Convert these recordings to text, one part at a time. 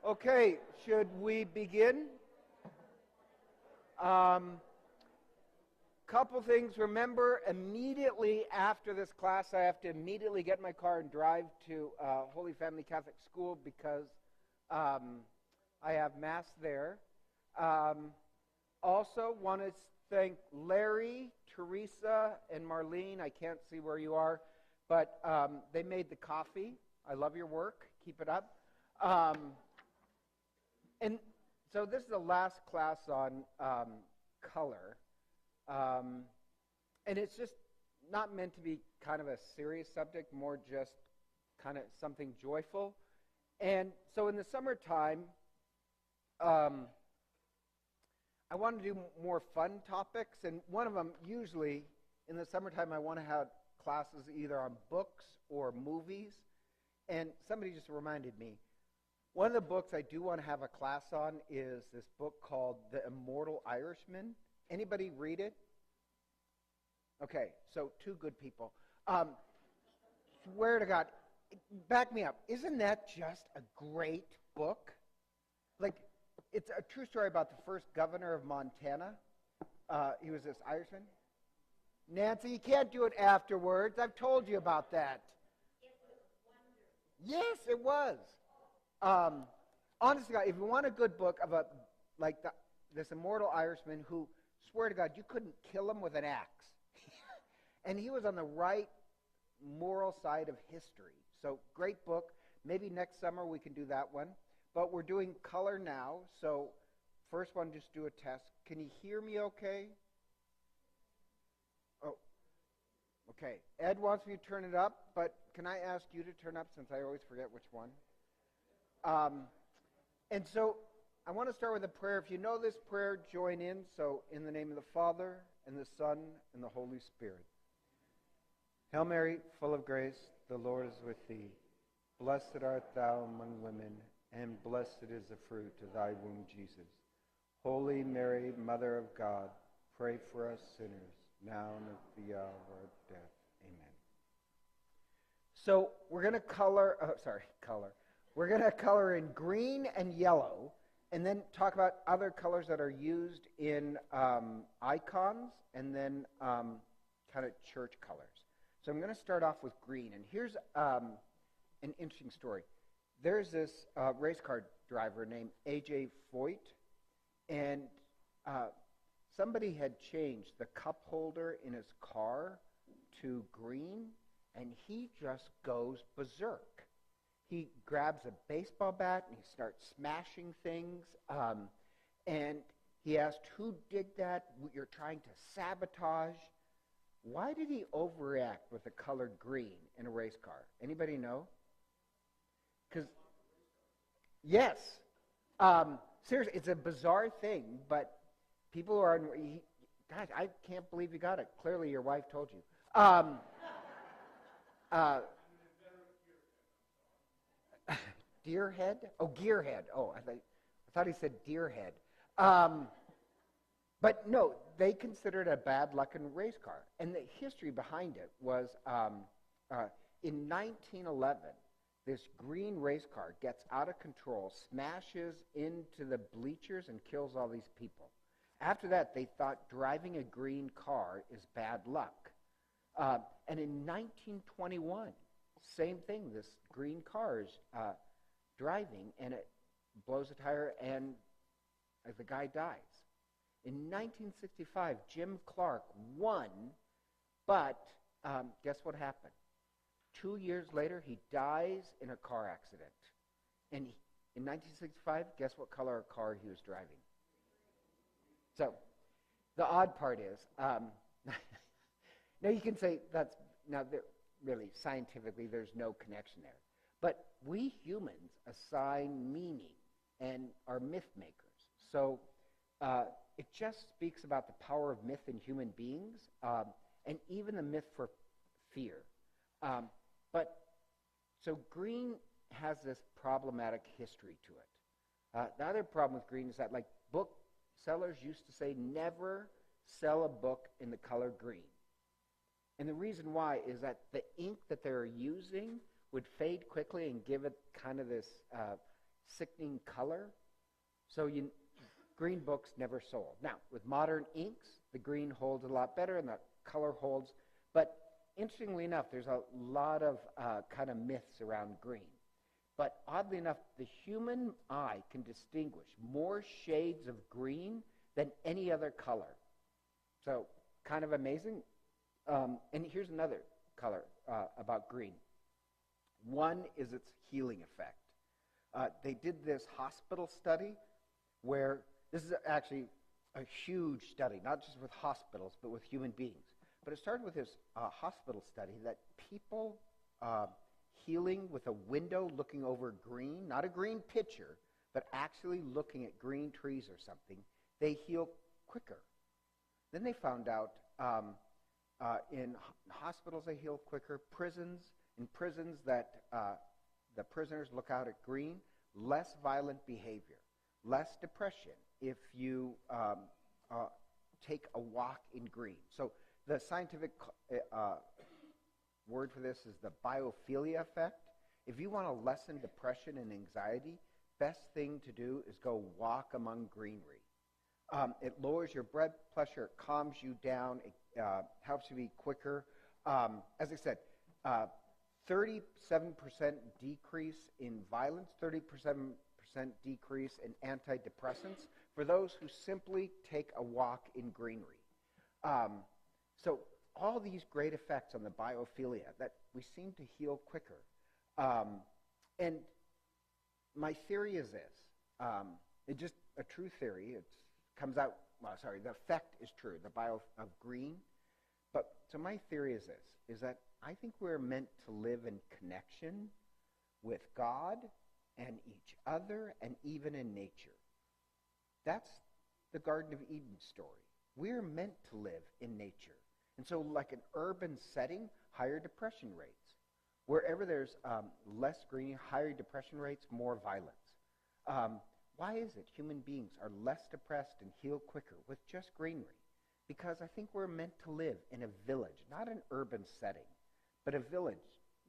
Okay, should we begin? Couple things. Remember, immediately after this class, I have to immediately get in my car and drive to Holy Family Catholic School because I have Mass there. Also, want to thank Larry, Teresa, and Marlene. I can't see where you are, but they made the coffee. I love your work. Keep it up. And so this is the last class on color. And it's just not meant to be kind of a serious subject, more just kind of something joyful. And so in the summertime, I want to do more fun topics. And one of them, usually, in the summertime, I want to have classes either on books or movies. And somebody just reminded me, one of the books I do want to have a class on is this book called The Immortal Irishman. Anybody read it? Okay, so two good people. Swear to God, back me up. Isn't that just a great book? Like, it's a true story about the first governor of Montana. He was this Irishman. Nancy, you can't do it afterwards. I've told you about that. It was wonderful. Yes, it was. Honestly, if you want a good book of this Immortal Irishman who, swear to God, you couldn't kill him with an axe. And he was on the right moral side of history. So, great book. Maybe next summer we can do that one. But we're doing color now. So, first one, just do a test. Can you hear me okay? Oh, okay. Ed wants me to turn it up, but can I ask you to turn up since I always forget which one? And so I want to start with a prayer. If you know this prayer, join in. So in the name of the Father, and the Son, and the Holy Spirit. Hail Mary, full of grace, the Lord is with thee. Blessed art thou among women, and blessed is the fruit of thy womb, Jesus. Holy Mary, Mother of God, pray for us sinners, now and at the hour of death. Amen. So we're going to color. We're going to color in green and yellow, and then talk about other colors that are used in icons, and then kind of church colors. So I'm going to start off with green, and here's an interesting story. There's this race car driver named A.J. Foyt, and somebody had changed the cup holder in his car to green, and he just goes berserk. He grabs a baseball bat and he starts smashing things. And he asked, who did that? You're trying to sabotage. Why did he overreact with the color green in a race car? Anybody know? Because, yes. Seriously, it's a bizarre thing, but people are, gosh, I can't believe you got it. Clearly your wife told you. Deerhead? Oh, gearhead. Oh, I thought he said deerhead. But no, they considered it a bad luck in a race car. And the history behind it was in 1911, this green race car gets out of control, smashes into the bleachers, and kills all these people. After that, they thought driving a green car is bad luck. And in 1921, same thing, this green car is driving, and it blows a tire, and the guy dies. In 1965, Jim Clark won, but guess what happened? 2 years later, he dies in a car accident. And in 1965, guess what color car he was driving? So, the odd part is, now you can say really, scientifically, there's no connection there. But we humans assign meaning and are myth makers. So it just speaks about the power of myth in human beings, and even the myth for fear. So green has this problematic history to it. The other problem with green is that, like, booksellers used to say, never sell a book in the color green. And the reason why is that the ink that they're using would fade quickly and give it kind of this sickening color. So green books never sold. Now, with modern inks, the green holds a lot better and the color holds. But interestingly enough, there's a lot of kind of myths around green. But oddly enough, the human eye can distinguish more shades of green than any other color. So kind of amazing. And here's another color about green. One is its healing effect. They did this hospital study where, this is actually a huge study, not just with hospitals, but with human beings. But it started with this hospital study that people healing with a window looking over green, not a green picture, but actually looking at green trees or something, they heal quicker. Then they found out in hospitals they heal quicker, in prisons that the prisoners look out at green, less violent behavior, less depression if you take a walk in green. So the scientific word for this is the Biophilia Effect. If you want to lessen depression and anxiety, best thing to do is go walk among greenery. It lowers your blood pressure, it calms you down, it helps you be quicker. As I said, 37% decrease in violence, 37% decrease in antidepressants for those who simply take a walk in greenery. So all these great effects on the biophilia that we seem to heal quicker. And my theory is this. It's just a true theory. It comes out, the effect is true, the bio of green. But so my theory is this, is that I think we're meant to live in connection with God and each other and even in nature. That's the Garden of Eden story. We're meant to live in nature. And so like an urban setting, higher depression rates. Wherever there's less green, higher depression rates, more violence. Why is it human beings are less depressed and heal quicker with just greenery? Because I think we're meant to live in a village, not an urban setting, but a village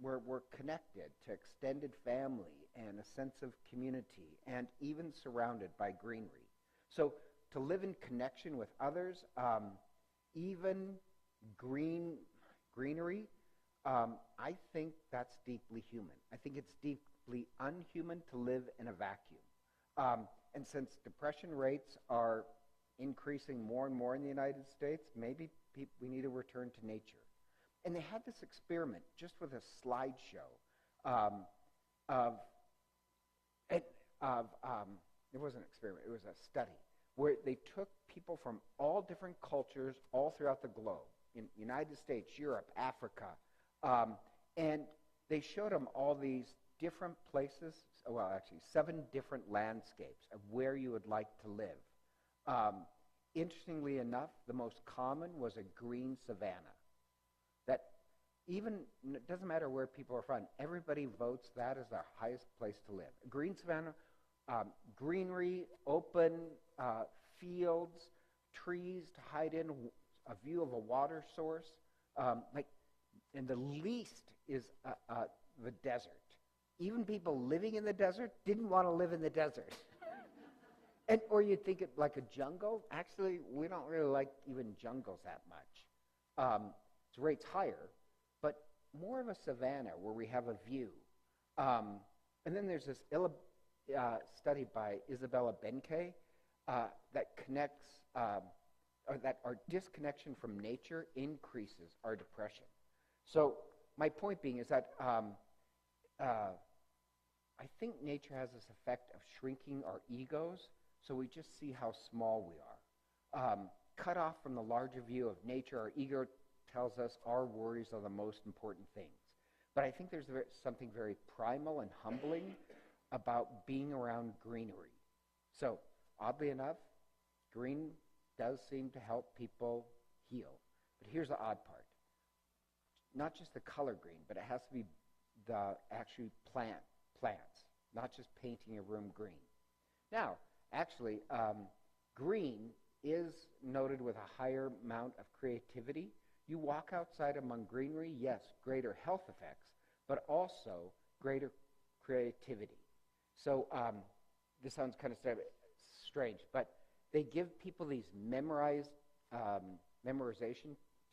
where we're connected to extended family and a sense of community and even surrounded by greenery. So to live in connection with others, even greenery, I think that's deeply human. I think it's deeply unhuman to live in a vacuum. And since depression rates are increasing more and more in the United States, maybe we need to return to nature. And they had this experiment just with a slideshow it wasn't an experiment, it was a study, where they took people from all different cultures all throughout the globe, in United States, Europe, Africa, and they showed them all these different places, well, actually 7 different landscapes of where you would like to live. Interestingly enough, the most common was a green savanna. That even, it doesn't matter where people are from, everybody votes that as their highest place to live. A green savanna, greenery, open fields, trees to hide in, a view of a water source. And the least is the desert. Even people living in the desert didn't want to live in the desert. Or you'd think it like a jungle. Actually, we don't really like even jungles that much. Its rate's higher, but more of a savanna where we have a view. And then there's this study by Isabella Benkei that connects, or that our disconnection from nature increases our depression. So my point being is that I think nature has this effect of shrinking our egos, so we just see how small we are. Cut off from the larger view of nature, our ego tells us our worries are the most important things. But I think there's something very primal and humbling about being around greenery. So, oddly enough, green does seem to help people heal. But here's the odd part. Not just the color green, but it has to be the actual plants, not just painting a room green. Now, actually, green is noted with a higher amount of creativity. You walk outside among greenery, yes, greater health effects, but also greater creativity. So this sounds kind of strange, but they give people these memorization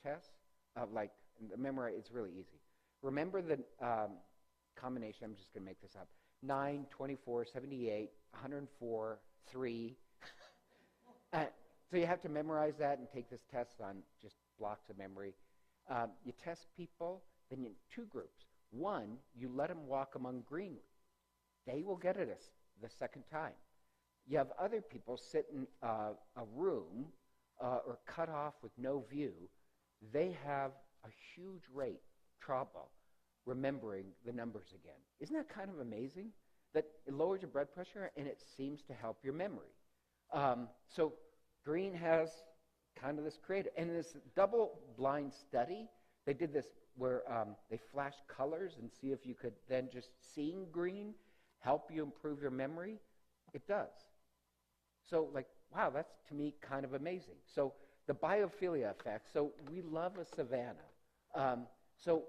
tests of it's really easy. Remember the combination, I'm just going to make this up, 9, 24, 78, 104, 3. So you have to memorize that and take this test on just blocks of memory. You test people, then in 2 groups. One, you let them walk among greenery. They will get it the second time. You have other people sit in a room or cut off with no view. They have a huge rate, trouble, remembering the numbers again. Isn't that kind of amazing? That it lowers your blood pressure and it seems to help your memory. So green has kind of this creative. And in this double-blind study, they did this where they flashed colors and see if you could then just seeing green help you improve your memory. It does. So, wow, that's to me kind of amazing. So the biophilia effect. So we love a savanna. So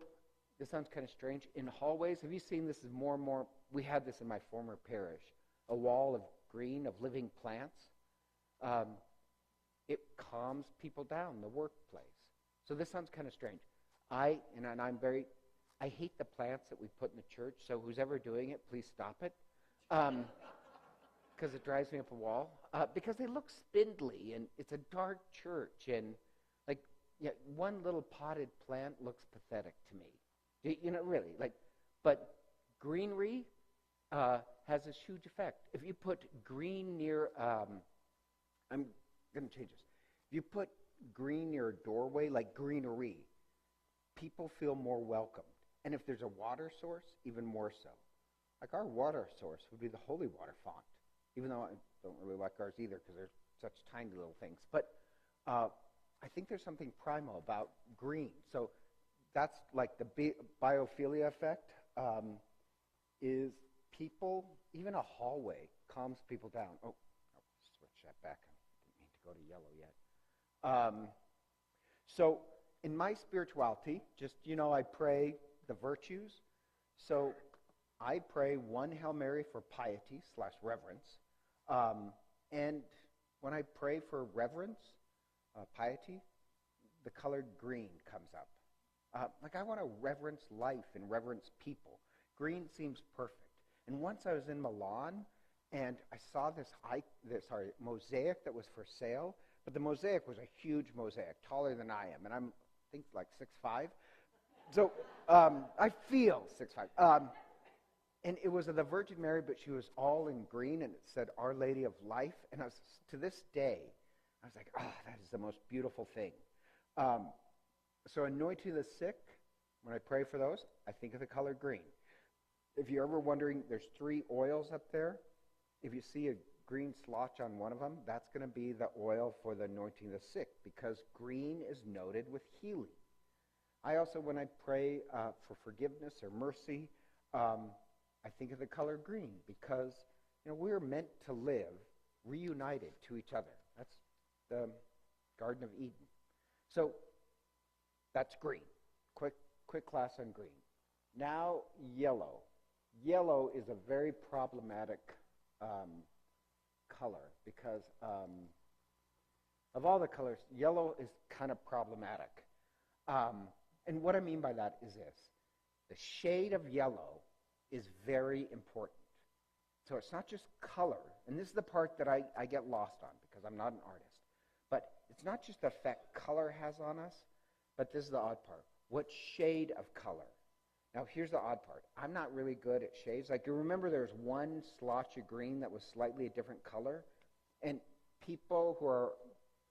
this sounds kind of strange. In hallways, have you seen this? Is more and more. We had this in my former parish. A wall of green of living plants. It calms people down. The workplace. So this sounds kind of strange. I hate the plants that we put in the church. So who's ever doing it, please stop it. Because it drives me up a wall. Because they look spindly, and it's a dark church, and one little potted plant looks pathetic to me. Really. But greenery has this huge effect. If you put green near, I'm going to change this. If you put green near a doorway, like greenery, people feel more welcomed. And if there's a water source, even more so. Like our water source would be the holy water font, even though I don't really like ours either because they're such tiny little things. But I think there's something primal about green. So that's like the biophilia effect is people, even a hallway calms people down. Oh, switch that back. I didn't mean to go to yellow yet. So in my spirituality, just, I pray the virtues. So I pray one Hail Mary for piety / reverence. And when I pray for reverence, piety, the colored green comes up. I want to reverence life and reverence people. Green seems perfect. And once I was in Milan, and I saw this mosaic that was for sale, but the mosaic was a huge mosaic, taller than I am, and I'm, I think, 6'5". So I feel 6'5". And it was of the Virgin Mary, but she was all in green, and it said Our Lady of Life. And to this day, I was like, that is the most beautiful thing. So anointing the sick, when I pray for those, I think of the color green. If you're ever wondering, there's 3 oils up there. If you see a green splotch on one of them, that's going to be the oil for the anointing the sick, because green is noted with healing. I also, when I pray for forgiveness or mercy, I think of the color green, because we're meant to live reunited to each other. That's the Garden of Eden. So that's green. Quick class on green. Now yellow. Yellow is a very problematic color because of all the colors, yellow is kind of problematic. And what I mean by that is this. The shade of yellow is very important. So it's not just color, and this is the part that I get lost on because I'm not an artist, but it's not just the effect color has on us, but this is the odd part. What shade of color? Now here's the odd part. I'm not really good at shades. You remember there's one splotch of green that was slightly a different color, and people who are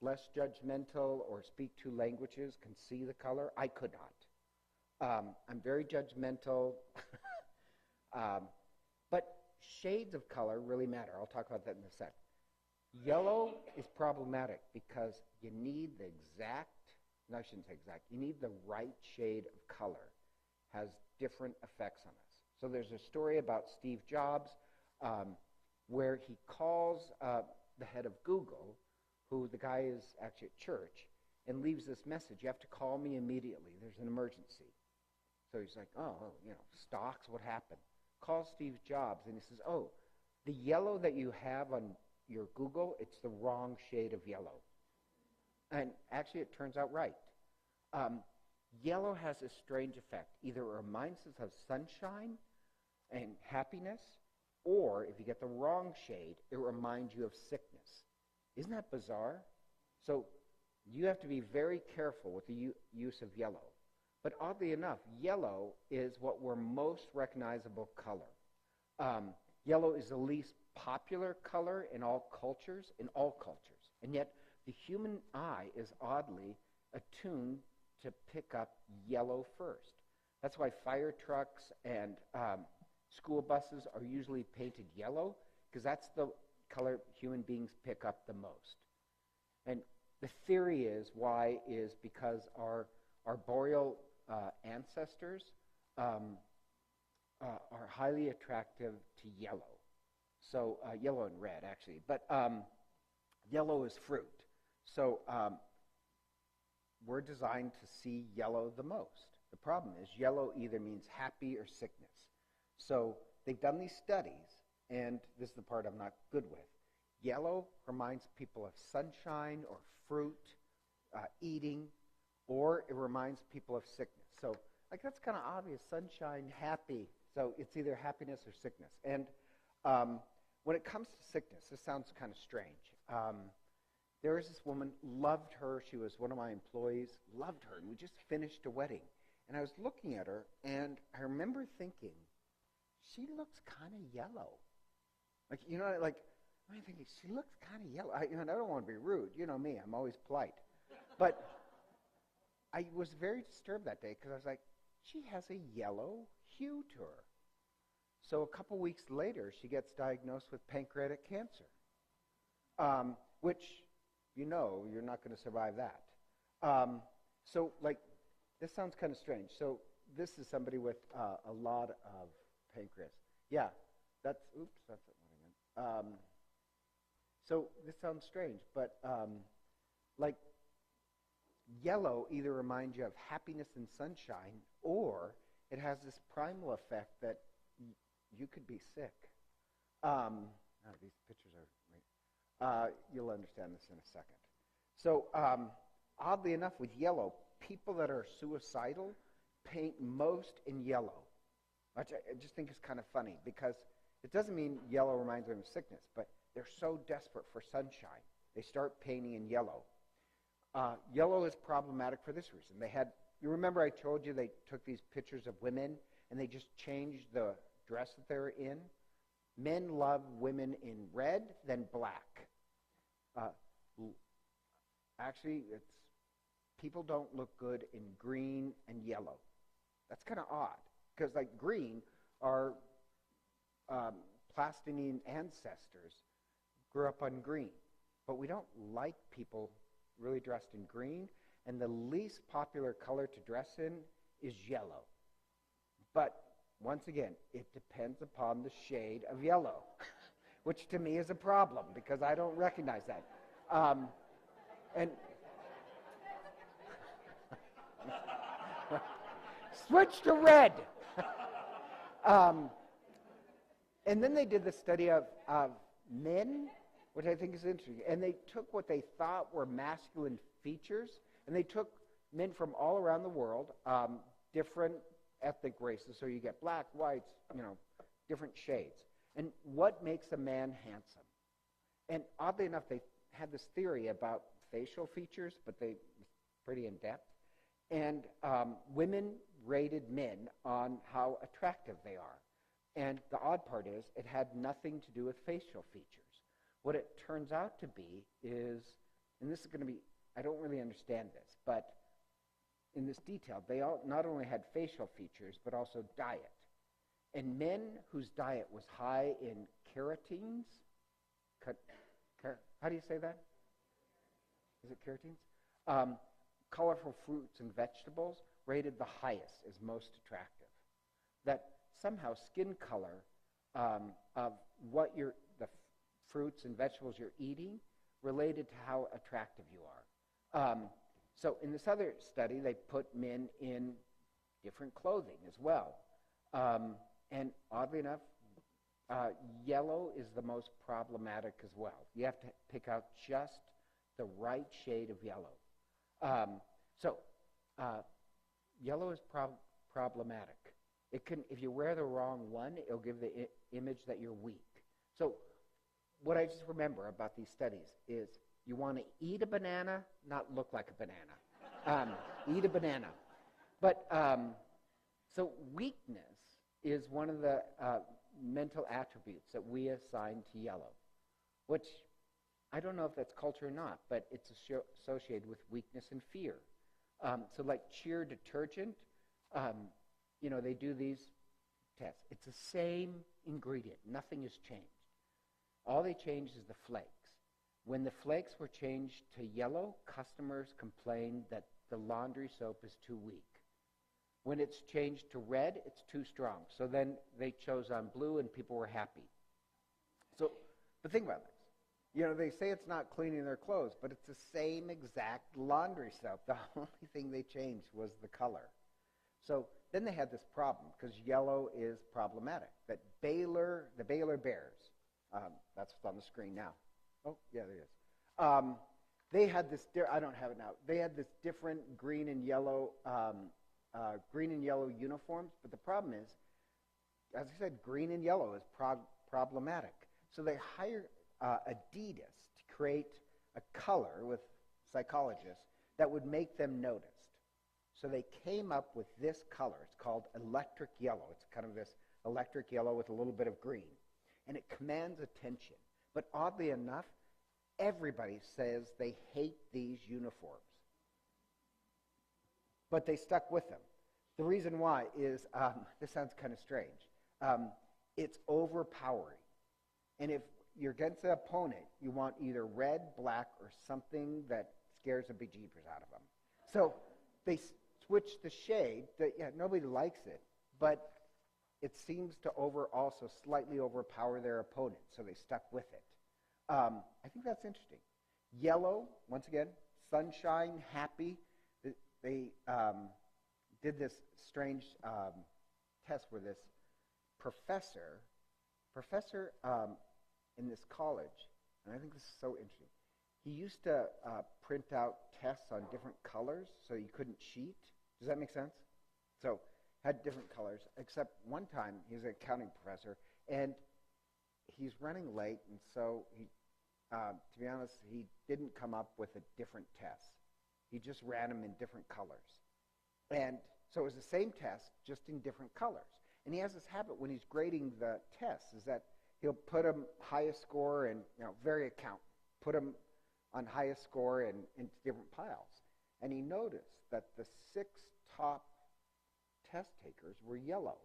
less judgmental or speak 2 languages can see the color. I could not. I'm very judgmental. But shades of color really matter. I'll talk about that in a sec. Yellow is problematic because you need the I shouldn't say exact, you need the right shade of color. Has different effects on us. So there's a story about Steve Jobs where he calls the head of Google, who the guy is actually at church, and leaves this message. You have to call me immediately. There's an emergency. So he's like, stocks, what happened? Calls Steve Jobs, and he says, The yellow that you have on your Google, it's the wrong shade of yellow. And actually, it turns out right. Yellow has a strange effect. Either it reminds us of sunshine and happiness, or if you get the wrong shade, it reminds you of sickness. Isn't that bizarre? So you have to be very careful with the use of yellow. But oddly enough, yellow is what we're most recognizable color. Yellow is the least popular color in all cultures, and yet the human eye is oddly attuned to pick up yellow first. That's why fire trucks and school buses are usually painted yellow, because that's the color human beings pick up the most. And the theory is why is because our arboreal ancestors are highly attractive to yellow. So yellow and red, actually. But yellow is fruit. So we're designed to see yellow the most. The problem is yellow either means happy or sickness. So they've done these studies, and this is the part I'm not good with. Yellow reminds people of sunshine or fruit, eating, or it reminds people of sickness. So that's kind of obvious, sunshine, happy. So it's either happiness or sickness. And when it comes to sickness, this sounds kind of strange. There was this woman, loved her. She was one of my employees, loved her. And we just finished a wedding. And I was looking at her, and I remember thinking, she looks kind of yellow. I'm thinking, she looks kind of yellow. I don't want to be rude. You know me, I'm always polite. But I was very disturbed that day because I was like, she has a yellow hue to her. So a couple weeks later, she gets diagnosed with pancreatic cancer, which, you're not going to survive that. This sounds kind of strange. So this is somebody with a lot of pancreas. Yeah, that's what I meant. So this sounds strange, but yellow either reminds you of happiness and sunshine, or it has this primal effect that you could be sick. These pictures are... you'll understand this in a second. So oddly enough, with yellow, people that are suicidal paint most in yellow, which I just think is kind of funny, because it doesn't mean yellow reminds them of sickness, but they're so desperate for sunshine, they start painting in yellow. Yellow is problematic for this reason. You remember I told you they took these pictures of women and they just changed the dress that they were in? Men love women in red, then black. Actually, people don't look good in green and yellow. That's kind of odd, because green, our Plastinian ancestors grew up on green, but we don't like people really dressed in green, and the least popular color to dress in is yellow. But once again, it depends upon the shade of yellow, which to me is a problem because I don't recognize that. And switch to red. And then they did the study of men, which I think is interesting. And they took what they thought were masculine features, and they took men from all around the world, different ethnic races. So you get black, whites, different shades. And what makes a man handsome? And oddly enough, they had this theory about facial features, but they pretty in depth. And women rated men on how attractive they are. And the odd part is, it had nothing to do with facial features. What it turns out to be is, and this is going to be, I don't really understand this, but in this detail, they all not only had facial features, but also diet. And men whose diet was high in carotenes, how do you say that? Is it carotenes? Colorful fruits and vegetables rated the highest as most attractive. That somehow skin color of what the fruits and vegetables you're eating related to how attractive you are. So in this other study, they put men in different clothing as well. And oddly enough, yellow is the most problematic as well. You have to pick out just the right shade of yellow. Yellow is problematic. It can, if you wear the wrong one, it'll give the image that you're weak. So what I just remember about these studies is you want to eat a banana, not look like a banana. Eat a banana. But so weakness is one of the mental attributes that we assign to yellow, which I don't know if that's culture or not, but it's associated with weakness and fear. So like Cheer detergent, they do these tests. It's the same ingredient. Nothing has changed. All they changed is the flakes. When the flakes were changed to yellow, customers complained that the laundry soap is too weak. When it's changed to red, it's too strong. So then they chose on blue and people were happy. So, but think about this. They say it's not cleaning their clothes, but it's the same exact laundry soap. The only thing they changed was the color. So then they had this problem because yellow is problematic. That the Baylor Bears, that's what's on the screen now. Oh, yeah, there it is. They had this, I don't have it now. They had this different green and yellow uniforms, but the problem is, as I said, green and yellow is problematic. So they hired Adidas to create a color with psychologists that would make them noticed. So they came up with this color. It's called electric yellow. It's kind of this electric yellow with a little bit of green. And it commands attention. But oddly enough, everybody says they hate these uniforms. But they stuck with them. The reason why is, this sounds kind of strange, it's overpowering. And if you're against an opponent, you want either red, black, or something that scares the bejeepers out of them. So they switched the shade. Nobody likes it, but it seems to also slightly overpower their opponent, so they stuck with it. I think that's interesting. Yellow, once again, sunshine, happy. They did this strange test where this professor in this college, and I think this is so interesting, he used to print out tests on different colors so you couldn't cheat. Does that make sense? So had different colors, except one time he was an accounting professor, and he's running late, and so he, to be honest, he didn't come up with a different test. He just ran them in different colors. And so it was the same test, just in different colors. And he has this habit when he's grading the tests, is that he'll put them highest score and, very accountant, put them on highest score and into different piles. And he noticed that the 6 top test takers were yellow.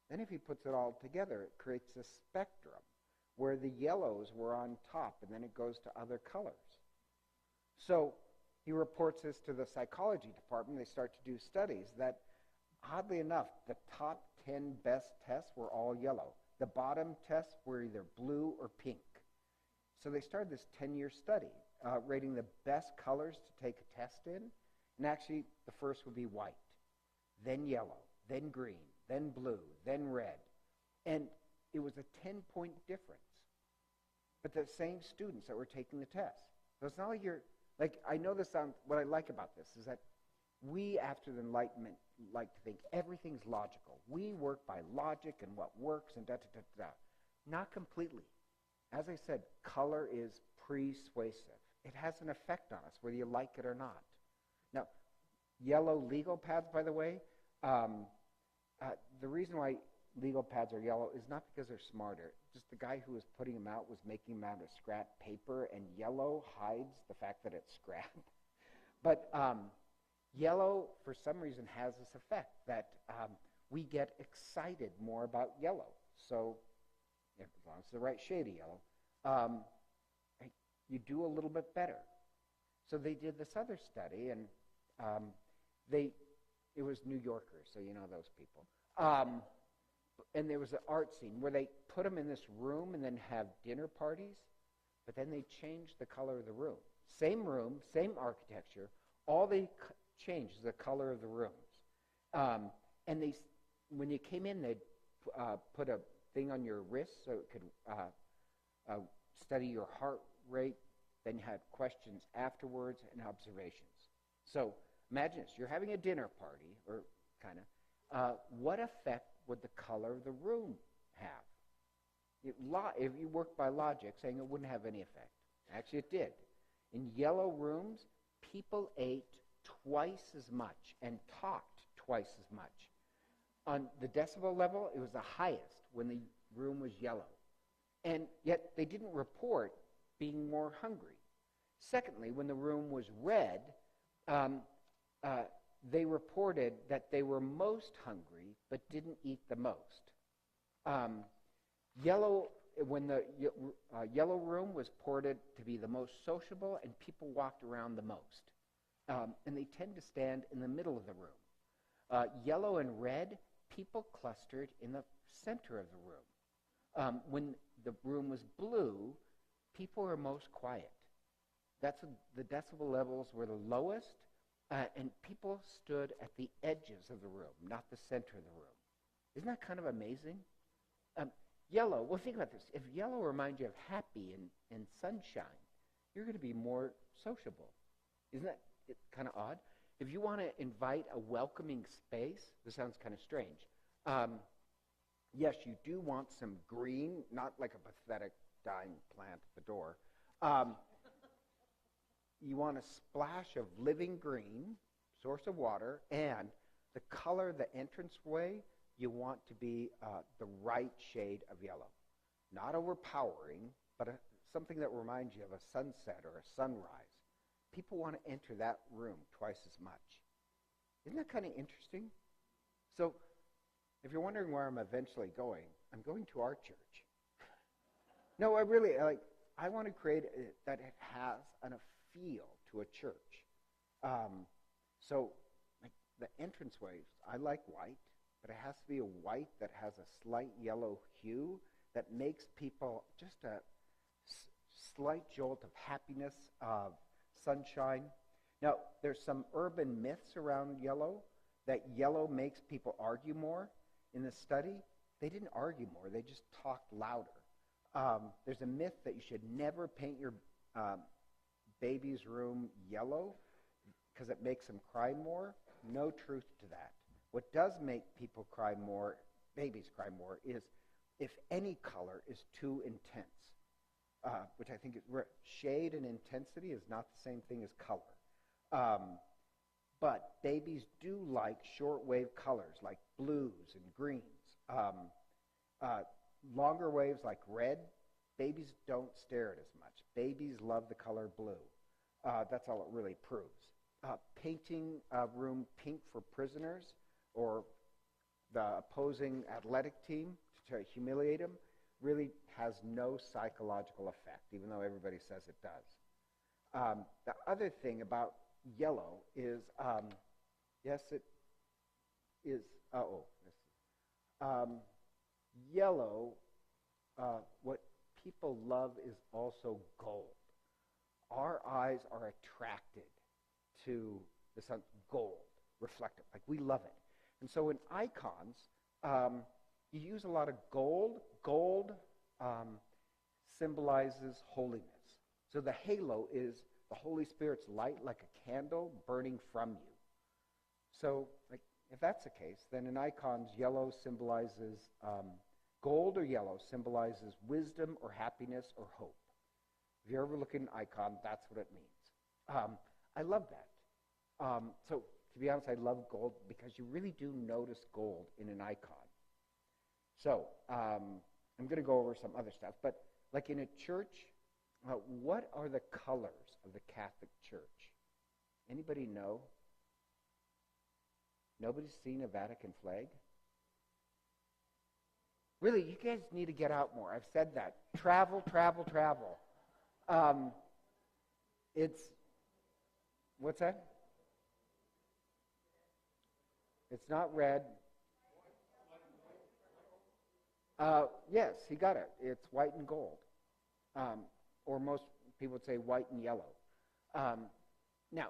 Then if he puts it all together, it creates a spectrum where the yellows were on top, and then it goes to other colors. So he reports this to the psychology department. They start to do studies that, oddly enough, the top 10 best tests were all yellow. The bottom tests were either blue or pink. So they started this 10-year study, rating the best colors to take a test in. And actually, the first would be white, then yellow, then green, then blue, then red. And it was a 10-point difference. But the same students that were taking the test. So it's not like you're, I know this sounds, what I like about this is that we, after the Enlightenment, like to think everything's logical. We work by logic and what works and da-da-da-da. Not completely. As I said, color is persuasive. It has an effect on us, whether you like it or not. Now, yellow legal pads, by the way, the reason why legal pads are yellow is not because they're smarter. Just the guy who was putting them out was making them out of scrap paper, and yellow hides the fact that it's scrap. But yellow, for some reason, has this effect that we get excited more about yellow. So, as long as it's the right shade of yellow, you do a little bit better. So they did this other study, and it was New Yorkers, so you know those people. And there was an art scene where they put them in this room and then have dinner parties, but then they changed the color of the room. Same room, same architecture, all they changed is the color of the rooms. And when you came in, they'd put a thing on your wrist so it could study your heart rate. Then you had questions afterwards and observations. So imagine this. You're having a dinner party, or kind of. What effect would the color of the room have? If you work by logic, saying it wouldn't have any effect. Actually, it did. In yellow rooms, people ate twice as much and talked twice as much. On the decibel level, it was the highest when the room was yellow. And yet, they didn't report being more hungry. Secondly, when the room was red, they reported that they were most hungry but didn't eat the most. When the yellow room was reported to be the most sociable and people walked around the most. And they tend to stand in the middle of the room. Yellow and red, people clustered in the center of the room. When the room was blue, people were most quiet. The decibel levels were the lowest, and people stood at the edges of the room, not the center of the room. Isn't that kind of amazing? Yellow, well, think about this. If yellow reminds you of happy and sunshine, you're going to be more sociable. Isn't that kind of odd? If you want to invite a welcoming space, this sounds kind of strange. Yes, you do want some green, not like a pathetic dying plant at the door. You want a splash of living green, source of water, and the color of the entranceway, you want to be the right shade of yellow. Not overpowering, but something that reminds you of a sunset or a sunrise. People want to enter that room twice as much. Isn't that kind of interesting? So, if you're wondering where I'm eventually going, I'm going to our church. No, I want to create that it has a feel to a church. So, like the entranceways, I like white, but it has to be a white that has a slight yellow hue that makes people just a slight jolt of happiness, of sunshine. Now, there's some urban myths around yellow, that yellow makes people argue more. In the study, they didn't argue more, they just talked louder. There's a myth that you should never paint your baby's room yellow because it makes them cry more. No truth to that. What does make people cry more, babies cry more, is if any color is too intense, which I think is shade and intensity is not the same thing as color. But babies do like shortwave colors like blues and greens. Longer waves like red, babies don't stare at as much. Babies love the color blue. That's all it really proves. Painting a room pink for prisoners or the opposing athletic team to humiliate them really has no psychological effect, even though everybody says it does. The other thing about yellow is, yes, it is, yellow, what people love is also gold. Our eyes are attracted to the sun, gold, reflective, like we love it. And so in icons, you use a lot of gold. Gold symbolizes holiness. So the halo is the Holy Spirit's light like a candle burning from you. So like, if that's the case, then in icons, yellow symbolizes, gold or yellow symbolizes wisdom or happiness or hope. If you ever look at an icon, that's what it means. I love that. So to be honest, I love gold because you really do notice gold in an icon. So I'm going to go over some other stuff. But like in a church, what are the colors of the Catholic Church? Anybody know? Nobody's seen a Vatican flag? Really, you guys need to get out more. I've said that. Travel, travel, travel. What's that? It's not red. Yes, he got it. It's white and gold. Or most people would say white and yellow. Now,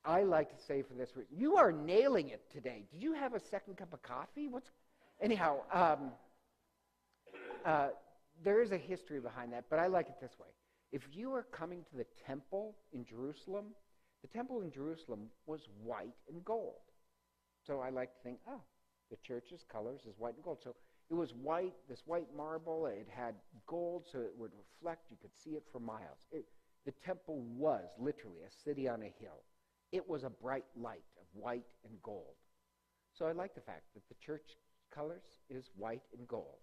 I like to say for this reason, you are nailing it today. Did you have a second cup of coffee? Anyhow, There is a history behind that, but I like it this way. If you are coming to the temple in Jerusalem, the temple in Jerusalem was white and gold. So I like to think, the church's colors is white and gold. So it was white, this white marble. It had gold, so it would reflect. You could see it for miles. The temple was literally a city on a hill. It was a bright light of white and gold. So I like the fact that the church colors is white and gold.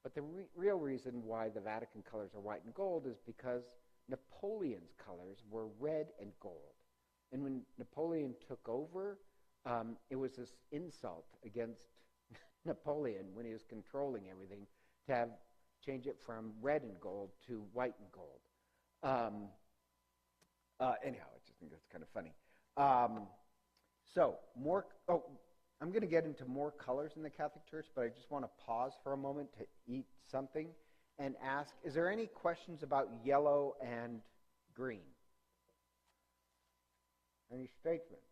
But the real reason why the Vatican colors are white and gold is because Napoleon's colors were red and gold. And when Napoleon took over, it was this insult against Napoleon when he was controlling everything to change it from red and gold to white and gold. Anyhow, I just think that's kind of funny. I'm going to get into more colors in the Catholic Church, but I just want to pause for a moment to eat something and ask, is there any questions about yellow and green? Any statements?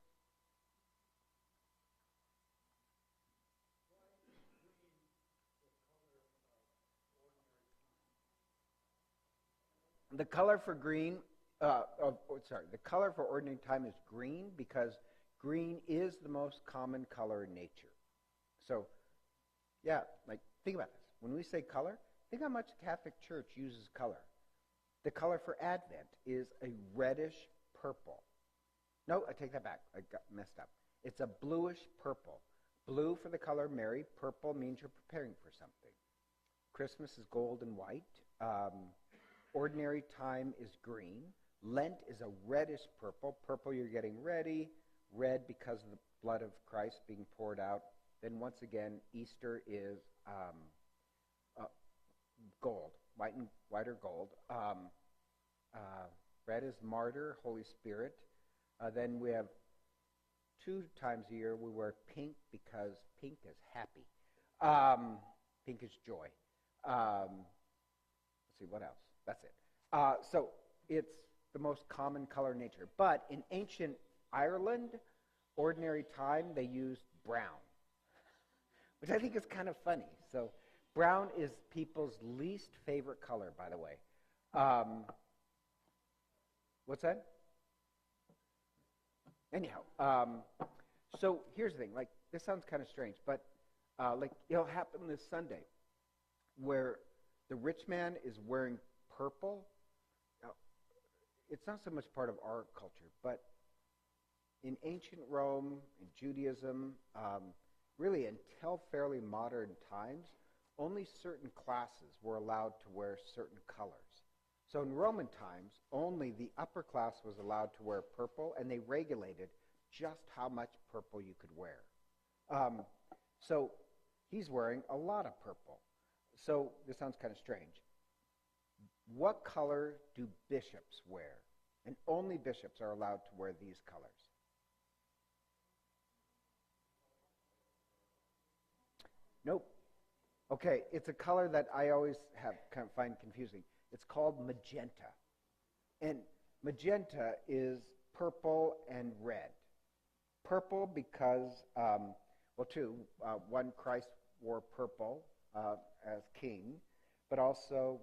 The color for green, the color for ordinary time is green because green is the most common color in nature. So, think about this. When we say color, think how much the Catholic Church uses color. The color for Advent is a reddish purple. No, I take that back. I got messed up. It's a bluish purple. Blue for the color Mary. Purple means you're preparing for something. Christmas is gold and white. Ordinary time is green. Lent is a reddish purple. Purple, you're getting ready. Red because of the blood of Christ being poured out. Then once again, Easter is gold, white or gold. Red is martyr, Holy Spirit. Then we have 2 times a year we wear pink because pink is happy. Pink is joy. Let's see, what else? That's it. So it's the most common color in nature. But in ancient Ireland, ordinary time, they used brown, which I think is kind of funny. So brown is people's least favorite color, by the way. What's that? Anyhow, so here's the thing. This sounds kind of strange, but it'll happen this Sunday where the rich man is wearing purple. Now, it's not so much part of our culture, but in ancient Rome, in Judaism, really until fairly modern times, only certain classes were allowed to wear certain colors. So in Roman times, only the upper class was allowed to wear purple, and they regulated just how much purple you could wear. So he's wearing a lot of purple. So this sounds kind of strange. What color do bishops wear? And only bishops are allowed to wear these colors. Nope. Okay, it's a color that I always find confusing. It's called magenta. And magenta is purple and red. Purple because, one, Christ wore purple as king, but also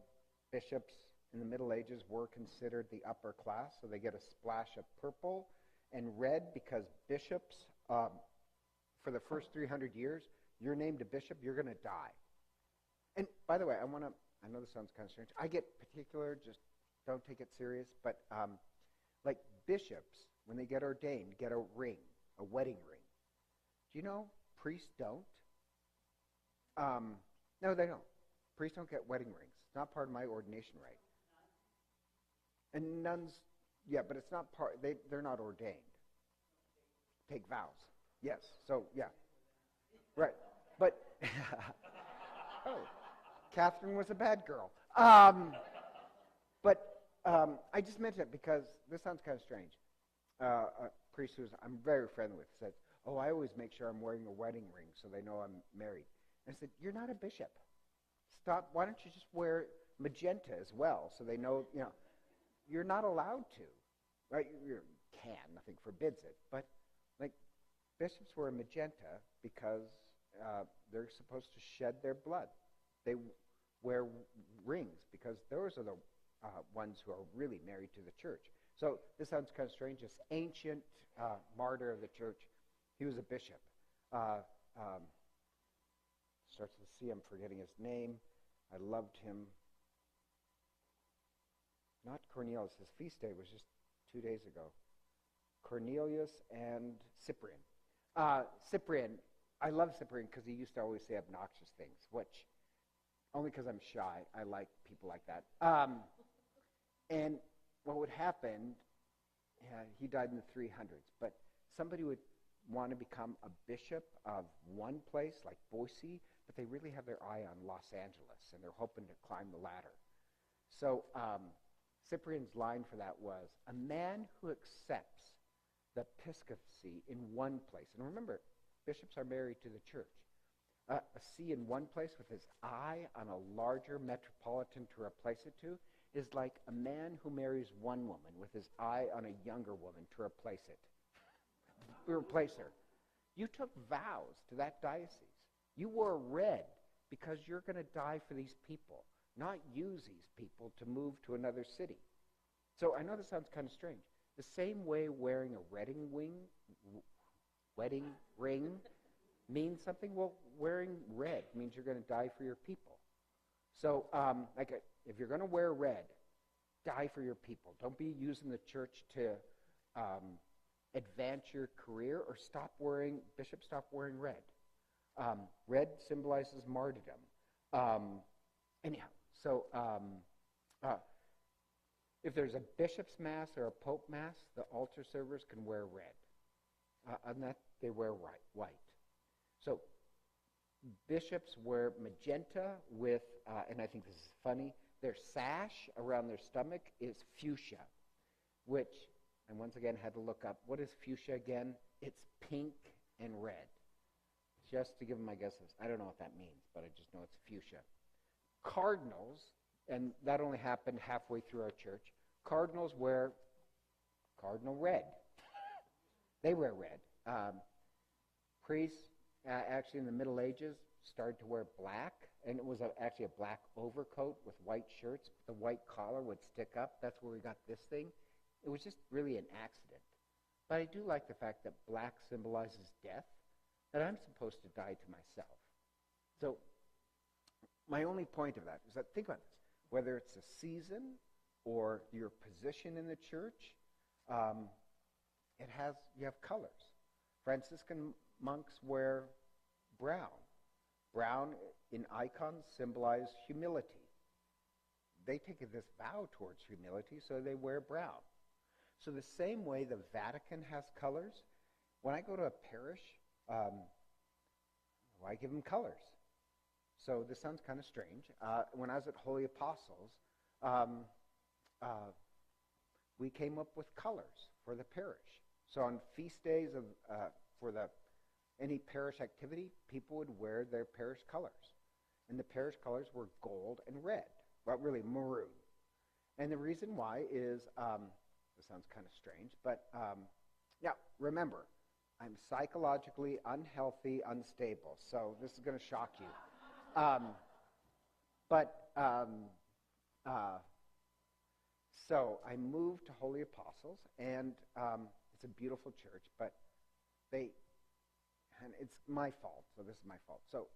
bishops in the Middle Ages were considered the upper class, so they get a splash of purple, and red because bishops, for the first 300 years, you're named a bishop, you're going to die. And by the way, I know this sounds kind of strange. I get particular, just don't take it serious, but bishops, when they get ordained, get a ring, a wedding ring. Do you know priests don't? No, they don't. Priests don't get wedding rings. It's not part of my ordination rite. And nuns, but it's not part, they're not ordained. Take vows. Yes, so, yeah. Right. But, Catherine was a bad girl. But I just mentioned it because this sounds kind of strange. A priest who I'm very friendly with said, I always make sure I'm wearing a wedding ring so they know I'm married. And I said, you're not a bishop. Stop. Why don't you just wear magenta as well so they know, you're not allowed to. Right? You can. Nothing forbids it. But, bishops wear magenta because they're supposed to shed their blood. wear rings, because those are the ones who are really married to the church. So this sounds kind of strange. This ancient martyr of the church, he was a bishop. Starts with C. I'm forgetting his name. I loved him. Not Cornelius. His feast day was just 2 days ago. Cornelius and Cyprian. Cyprian, I love Cyprian because he used to always say obnoxious things, which, only because I'm shy, I like people like that. And what would happen, he died in the 300s, but somebody would want to become a bishop of one place, like Boise, but they really have their eye on Los Angeles, and they're hoping to climb the ladder. So Cyprian's line for that was, a man who accepts the episcopacy in one place. And remember, bishops are married to the church. A C in one place with his eye on a larger metropolitan to replace it to is like a man who marries one woman with his eye on a younger woman to replace her. You took vows to that diocese. You wore red because you're going to die for these people, not use these people to move to another city. So I know this sounds kind of strange. The same way wearing a wedding ring means something, well, wearing red means you're going to die for your people. So if you're going to wear red, die for your people. Don't be using the church to advance your career, or bishops stop wearing red. Red symbolizes martyrdom. Anyhow, so if there's a bishop's mass or a pope mass, the altar servers can wear red. On that, they wear white. So bishops wear magenta with, and I think this is funny, their sash around their stomach is fuchsia, which, and once again had to look up, what is fuchsia again? It's pink and red. Just to give them my guesses. I don't know what that means, but I just know it's fuchsia. Cardinals, and that only happened halfway through our church, cardinals wear cardinal red. They wear red. Priests, actually in the Middle Ages, started to wear black, and it was actually a black overcoat with white shirts. The white collar would stick up. That's where we got this thing. It was just really an accident. But I do like the fact that black symbolizes death, that I'm supposed to die to myself. So my only point of that is that, think about this, whether it's a season or your position in the church, you have colors. Franciscan monks wear brown. Brown in icons symbolize humility. They take this vow towards humility, so they wear brown. So the same way the Vatican has colors, when I go to a parish, I give them colors. So this sounds kind of strange. When I was at Holy Apostles, we came up with colors for the parish. So on feast days for any parish activity, people would wear their parish colors. And the parish colors were gold and red, well, really maroon. And the reason why is, this sounds kind of strange, but remember, I'm psychologically unhealthy, unstable, so this is going to shock you. So I moved to Holy Apostles, and it's a beautiful church, but and it's my fault, so this is my fault. So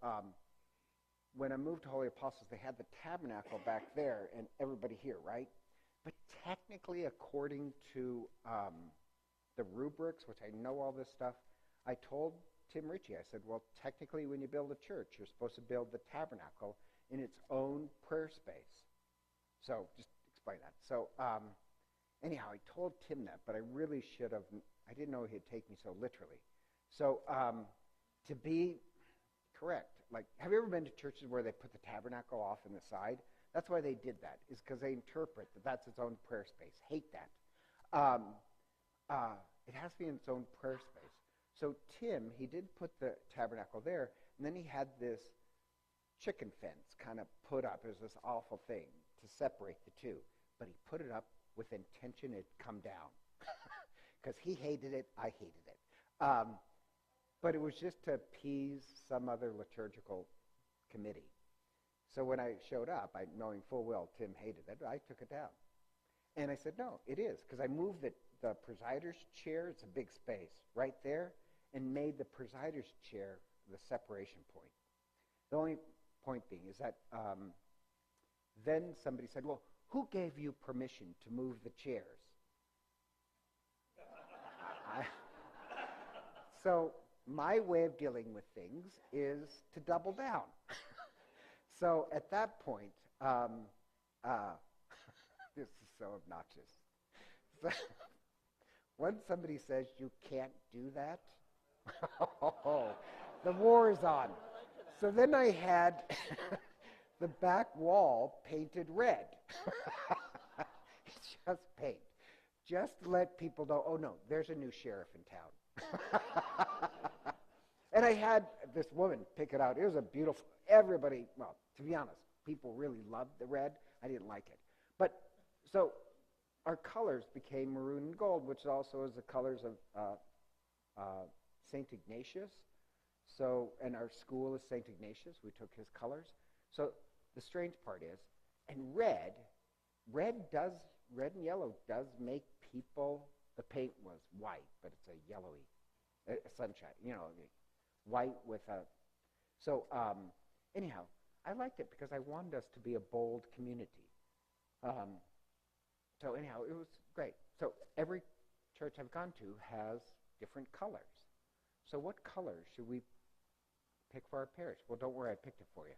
when I moved to Holy Apostles, they had the tabernacle back there, and everybody here, right? But technically, according to the rubrics, which I know all this stuff, I told Tim Ritchie, I said, well, technically when you build a church, you're supposed to build the tabernacle in its own prayer space. So just explain that. So anyhow, I told Tim that, but I really should have, I didn't know he'd take me so literally. So to be correct, like, have you ever been to churches where they put the tabernacle off in the side? That's why they did that, is because they interpret that that's its own prayer space. Hate that. It has to be in its own prayer space. So Tim, he did put the tabernacle there, and then he had this chicken fence kind of put up. It was this awful thing to separate the two. But he put it up with intention it'd come down. Because he hated it, I hated it. But it was just to appease some other liturgical committee. So when I showed up, knowing full well Tim hated it, I took it down. And I said, no, it is, because I moved the presider's chair, it's a big space, right there, and made the presider's chair the separation point. The only point being is that then somebody said, well, who gave you permission to move the chairs? So my way of dealing with things is to double down. So at that point, this is so obnoxious. So when somebody says you can't do that, the war is on. So then I had the back wall painted red. It's just paint. Just to let people know, oh no, there's a new sheriff in town. And I had this woman pick it out. It was a beautiful, everybody, well, to be honest, people really loved the red. I didn't like it. But, so, our colors became maroon and gold, which also is the colors of St. Ignatius. So, and our school is St. Ignatius. We took his colors. So, the strange part is, and red and yellow does make people, the paint was white, but it's a yellowy, sunshine, white with a, so anyhow, I liked it because I wanted us to be a bold community. So anyhow, it was great. So every church I've gone to has different colors. So what colors should we pick for our parish? Well, don't worry, I picked it for you.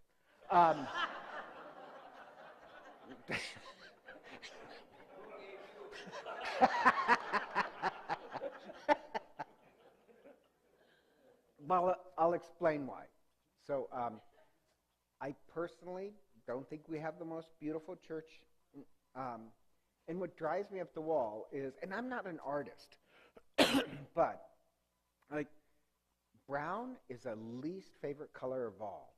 Well, I'll explain why. So I personally don't think we have the most beautiful church. And what drives me up the wall is, and I'm not an artist, but like brown is the least favorite color of all.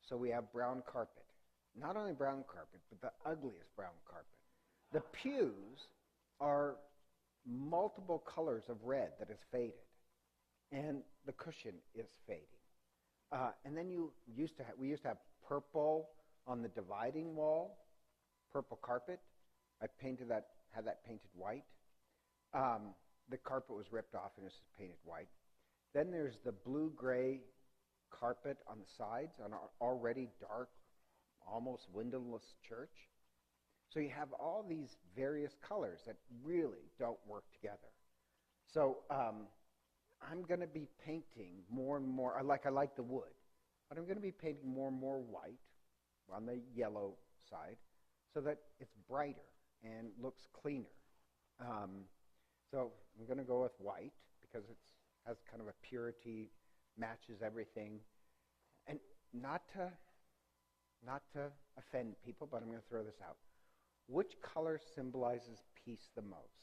So we have brown carpet. Not only brown carpet, but the ugliest brown carpet. The pews are multiple colors of red that is faded. And the cushion is fading. And then we used to have purple on the dividing wall, purple carpet. I had that painted white. The carpet was ripped off and it's painted white. Then there's the blue-gray carpet on the sides on our already dark, almost windowless church. So you have all these various colors that really don't work together. So I'm going to be painting more and more. I like the wood, but I'm going to be painting more and more white on the yellow side so that it's brighter and looks cleaner. So I'm going to go with white because it has kind of a purity, matches everything, and not to offend people, but I'm going to throw this out. Which color symbolizes peace the most?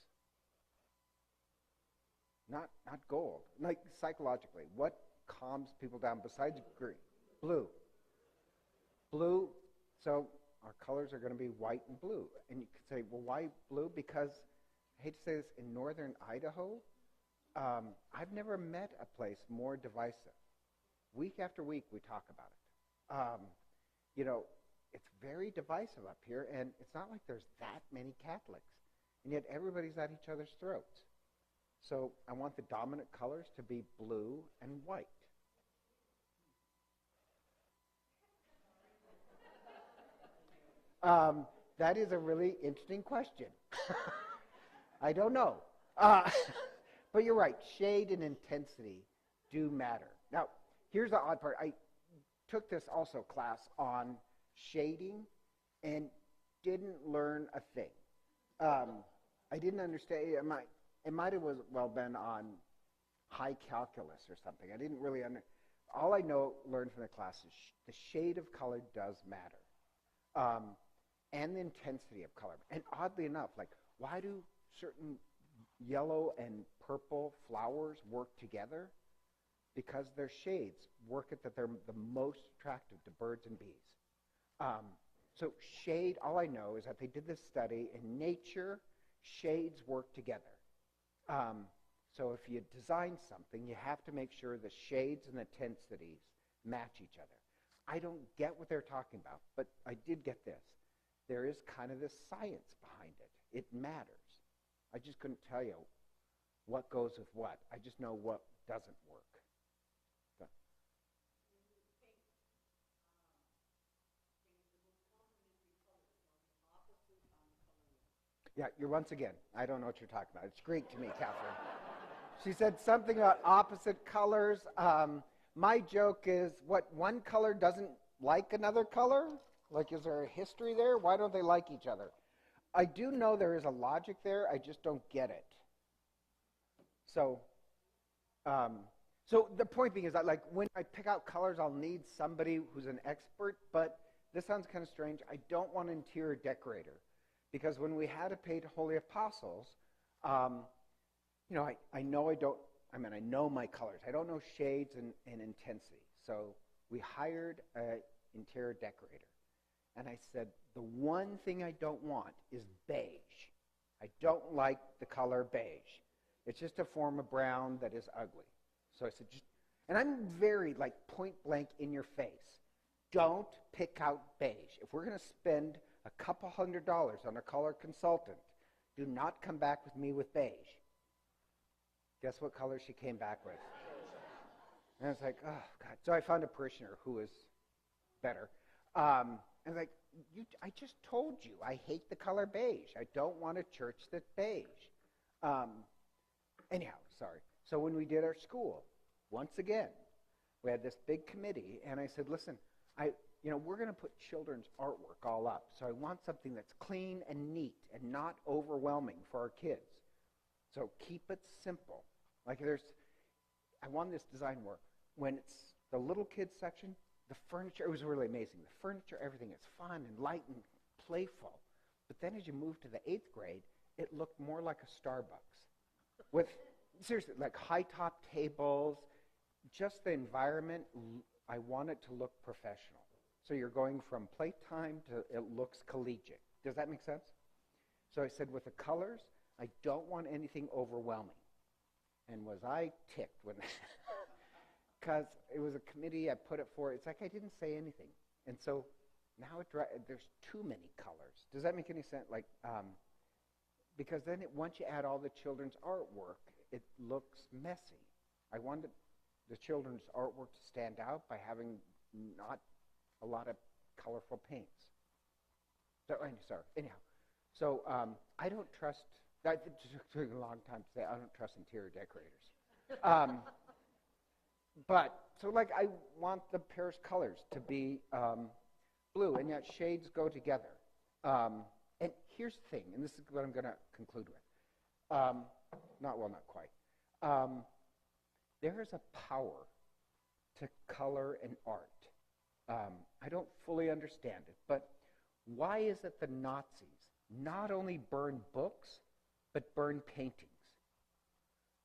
Not gold. Like psychologically, what calms people down besides green? Blue. Blue. So our colors are going to be white and blue. And you could say, well, why blue? Because, I hate to say this, in northern Idaho, I've never met a place more divisive. Week after week, we talk about it. It's very divisive up here, and it's not like there's that many Catholics. And yet everybody's at each other's throats. So I want the dominant colors to be blue and white. That is a really interesting question. I don't know. But you're right. Shade and intensity do matter. Now, here's the odd part. I took this also class on shading and didn't learn a thing. I didn't understand. It might have been on high calculus or something. I didn't really all I learned from the class is the shade of color does matter. And the intensity of color. And oddly enough, like, why do certain yellow and purple flowers work together? Because their shades work at that they're the most attractive to birds and bees. So shade, all I know is that they did this study. In nature, shades work together. So if you design something, you have to make sure the shades and the intensities match each other. I don't get what they're talking about, but I did get this. There is kind of this science behind it. It matters. I just couldn't tell you what goes with what. I just know what doesn't work. So. Yeah, you're once again, I don't know what you're talking about. It's Greek to me, Catherine. She said something about opposite colors. My joke is, what, one color doesn't like another color? Like, is there a history there? Why don't they like each other? I do know there is a logic there. I just don't get it. So the point being is that, like, when I pick out colors, I'll need somebody who's an expert. But this sounds kind of strange. I don't want an interior decorator, because when we had to paint Holy Apostles, I know my colors. I don't know shades and intensity. So we hired an interior decorator. And I said, the one thing I don't want is beige. I don't like the color beige. It's just a form of brown that is ugly. So I said, and I'm very, like, point blank in your face. Don't pick out beige. If we're going to spend a couple $100 on a color consultant, do not come back with me with beige. Guess what color she came back with? And I was like, oh, God. So I found a parishioner who was better. I was like, I just told you I hate the color beige. I don't want a church that's beige. Anyhow, sorry. So when we did our school, once again, we had this big committee, and I said, listen, we're going to put children's artwork all up, so I want something that's clean and neat and not overwhelming for our kids. So keep it simple. Like, I want this design where when it's the little kids section, the furniture, it was really amazing. The furniture, everything is fun and light and playful. But then as you move to the 8th grade, it looked more like a Starbucks. With, seriously, like high-top tables, just the environment, I want it to look professional. So you're going from playtime to it looks collegiate. Does that make sense? So I said, with the colors, I don't want anything overwhelming. And was I ticked when, because it was a committee I put it for. It's like I didn't say anything. And so now there's too many colors. Does that make any sense? Like, because then once you add all the children's artwork, it looks messy. I wanted the children's artwork to stand out by having not a lot of colorful paints. So, sorry. Anyhow, so I don't trust. That took a long time to say. I don't trust interior decorators. But so, like, I want the parish colors to be blue, and yet shades go together. And here's the thing, and this is what I'm going to conclude with. Not quite. There is a power to color and art. I don't fully understand it, but why is it the Nazis not only burned books, but burned paintings?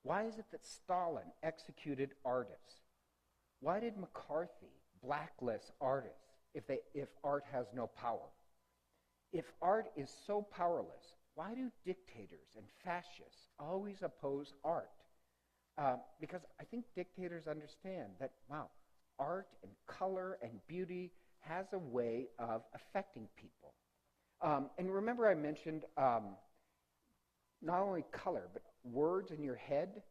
Why is it that Stalin executed artists? Why did McCarthy blacklist artists if art has no power? If art is so powerless, why do dictators and fascists always oppose art? Because I think dictators understand that, wow, art and color and beauty has a way of affecting people. And remember I mentioned not only color, but words in your head.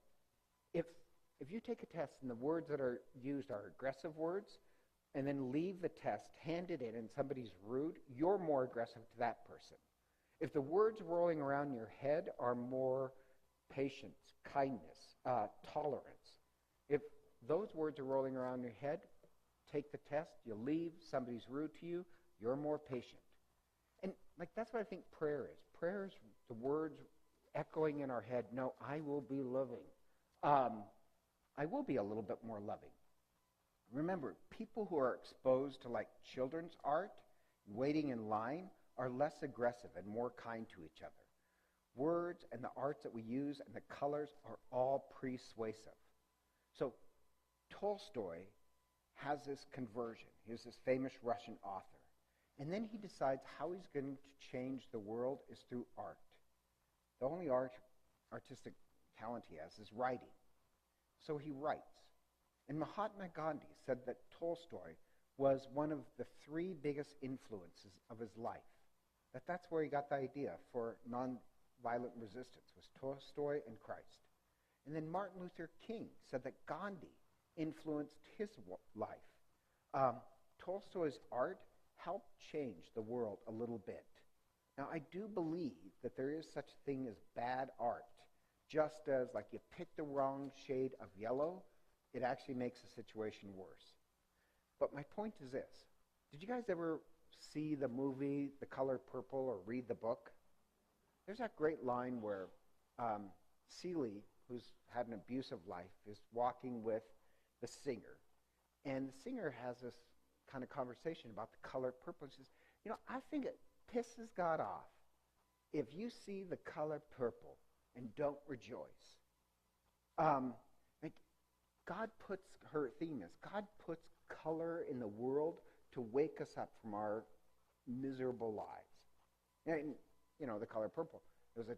If you take a test and the words that are used are aggressive words, and then leave the test, hand it in, and somebody's rude, you're more aggressive to that person. If the words rolling around your head are more patience, kindness, tolerance, if those words are rolling around your head, take the test, you leave, somebody's rude to you, you're more patient. And like that's what I think prayer is. Prayer is the words echoing in our head, no, I will be loving. I will be a little bit more loving. Remember, people who are exposed to like children's art, waiting in line, are less aggressive and more kind to each other. Words and the arts that we use and the colors are all persuasive. So Tolstoy has this conversion. He's this famous Russian author. And then he decides how he's going to change the world is through art. The only artistic talent he has is writing. So he writes. And Mahatma Gandhi said that Tolstoy was one of the three biggest influences of his life. That's where he got the idea for nonviolent resistance, was Tolstoy and Christ. And then Martin Luther King said that Gandhi influenced his life. Tolstoy's art helped change the world a little bit. Now, I do believe that there is such a thing as bad art. Just as, like, you pick the wrong shade of yellow, it actually makes the situation worse. But my point is this. Did you guys ever see the movie The Color Purple or read the book? There's that great line where Celie, who's had an abusive life, is walking with the singer. And the singer has this kind of conversation about the color purple. She says, I think it pisses God off if you see the color purple and don't rejoice. God puts, her theme is, God puts color in the world to wake us up from our miserable lives. And, the color purple, it was a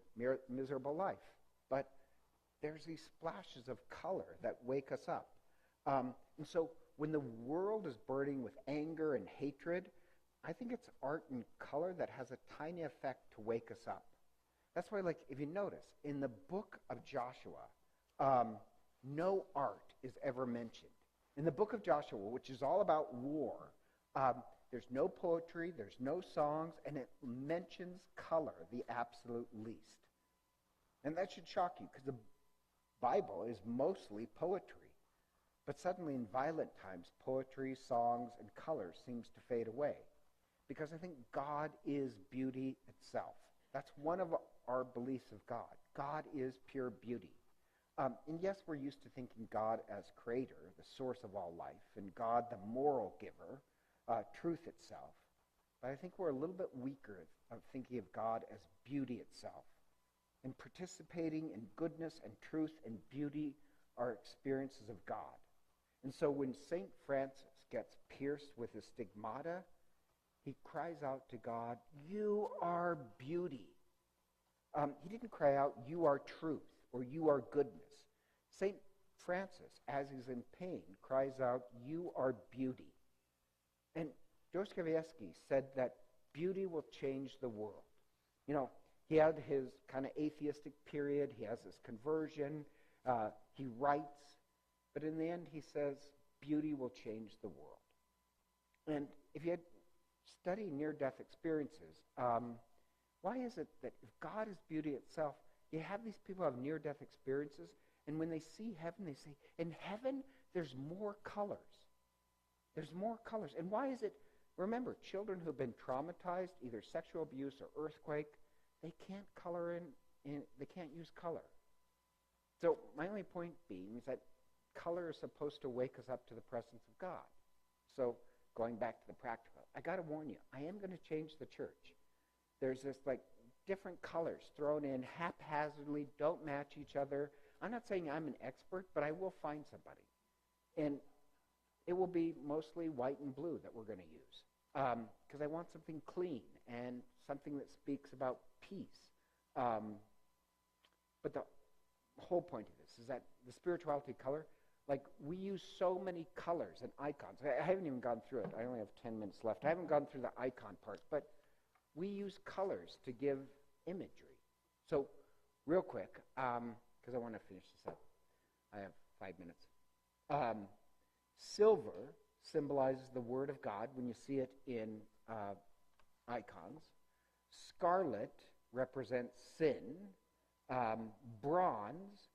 miserable life. But there's these splashes of color that wake us up. And so when the world is burning with anger and hatred, I think it's art and color that has a tiny effect to wake us up. That's why, if you notice, in the book of Joshua, no art is ever mentioned. In the book of Joshua, which is all about war, there's no poetry, there's no songs, and it mentions color the absolute least. And that should shock you, because the Bible is mostly poetry. But suddenly in violent times, poetry, songs, and color seems to fade away. Because I think God is beauty itself. That's one of our beliefs of God. God is pure beauty. And yes, we're used to thinking God as creator, the source of all life, and God the moral giver, truth itself. But I think we're a little bit weaker of thinking of God as beauty itself. And participating in goodness and truth and beauty are experiences of God. And so when St. Francis gets pierced with his stigmata, he cries out to God, "You are beauty." He didn't cry out, "You are truth," or "You are goodness." St. Francis, as he's in pain, cries out, "You are beauty." And Dostoevsky said that beauty will change the world. He had his kind of atheistic period. He has his conversion. He writes. But in the end, he says, beauty will change the world. And if you had studied near-death experiences, why is it that if God is beauty itself, you have these people who have near-death experiences, and when they see heaven, they say, in heaven, there's more colors. There's more colors. And why is it? Remember, children who have been traumatized, either sexual abuse or earthquake, they can't color they can't use color. So my only point being is that color is supposed to wake us up to the presence of God. So going back to the practical, I got to warn you, I am going to change the church. There's this different colors thrown in haphazardly, don't match each other. I'm not saying I'm an expert, but I will find somebody. And it will be mostly white and blue that we're going to use. Because I want something clean and something that speaks about peace. But the whole point of this is that the spirituality color, we use so many colors and icons. I haven't even gone through it. I only have 10 minutes left. I haven't gone through the icon part, but we use colors to give imagery. So real quick, because I want to finish this up. I have 5 minutes. Silver symbolizes the Word of God when you see it in icons. Scarlet represents sin. Bronze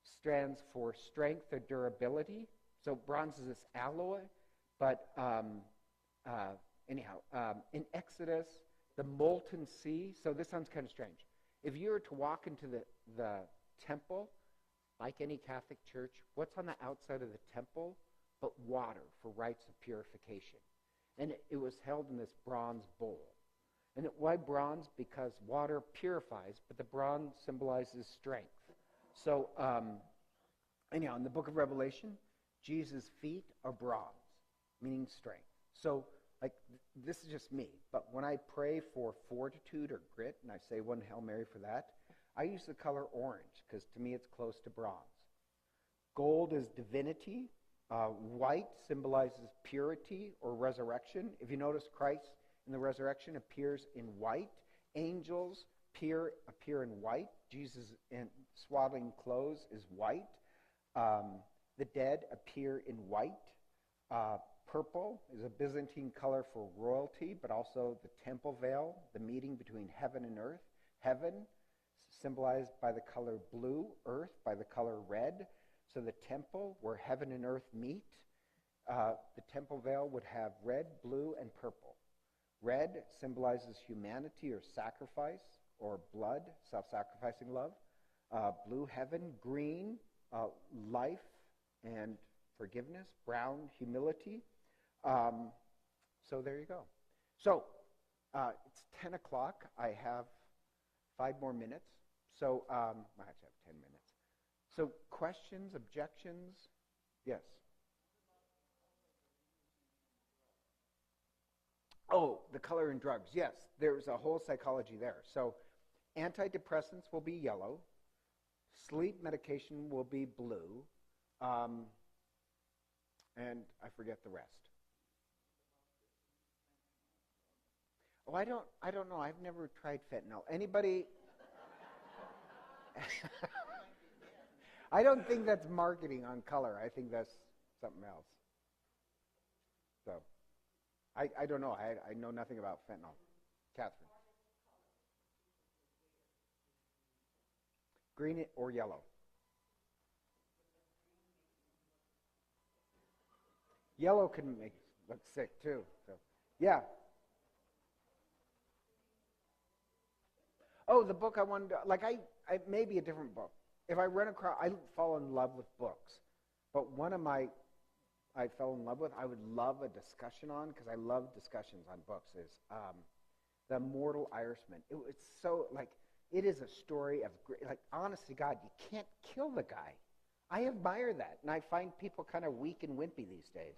stands for strength or durability. So bronze is this alloy. But in Exodus, the molten sea. So this sounds kind of strange. If you were to walk into the temple, like any Catholic church, what's on the outside of the temple but water for rites of purification? And it was held in this bronze bowl. And why bronze? Because water purifies, but the bronze symbolizes strength. So in the book of Revelation, Jesus' feet are bronze, meaning strength. So this is just me, but when I pray for fortitude or grit, and I say one Hail Mary for that, I use the color orange, because to me it's close to bronze. Gold is divinity, White symbolizes purity or resurrection. If you notice, Christ in the resurrection appears in white. Angels appear in white. Jesus in swaddling clothes is white. The dead appear in white. Purple is a Byzantine color for royalty, but also the temple veil, the meeting between heaven and earth. Heaven symbolized by the color blue, earth by the color red. So the temple, where heaven and earth meet, the temple veil would have red, blue, and purple. Red symbolizes humanity or sacrifice or blood, self-sacrificing love. Blue, heaven. Green, life and forgiveness. Brown, humility. So there you go. So it's 10 o'clock. I have 5 more minutes. So I actually have 10 minutes. So questions, objections? Yes. Oh, the color in drugs. Yes, there's a whole psychology there. So antidepressants will be yellow. Sleep medication will be blue. And I forget the rest. Oh, I don't know. I've never tried fentanyl. Anybody? I don't think that's marketing on color. I think that's something else. So, I don't know. I know nothing about fentanyl. Catherine. Green or yellow? Yellow can make look sick too. So, yeah. Oh, the book I wanted to, like I maybe a different book. If I run across, I fall in love with books. But one of I fell in love with, I would love a discussion on, because I love discussions on books, is The Mortal Irishman. It's so, like, it is a story of, like, honest to God, you can't kill the guy. I admire that, and I find people kind of weak and wimpy these days.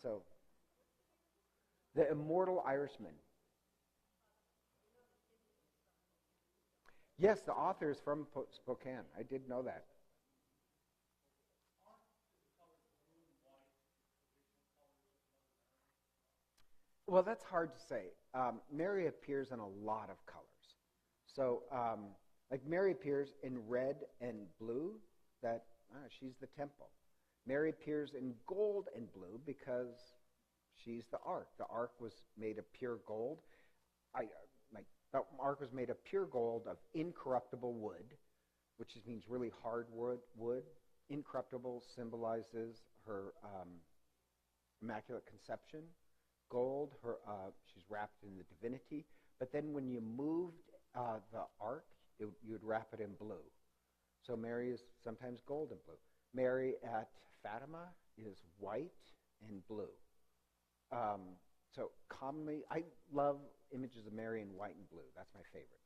So, The Immortal Irishman. Yes, the author is from Spokane. I did know that. Well, that's hard to say. Mary appears in a lot of colors. So, like Mary appears in red and blue. She's the temple. Mary appears in gold and blue because she's the ark. The ark was made of pure gold. The ark was made of pure gold of incorruptible wood, which means really hard wood. Incorruptible symbolizes her Immaculate Conception. Gold, she's wrapped in the divinity. But then when you moved the ark, you'd wrap it in blue. So Mary is sometimes gold and blue. Mary at Fatima is white and blue. So commonly, I love images of Mary in white and blue. That's my favorite.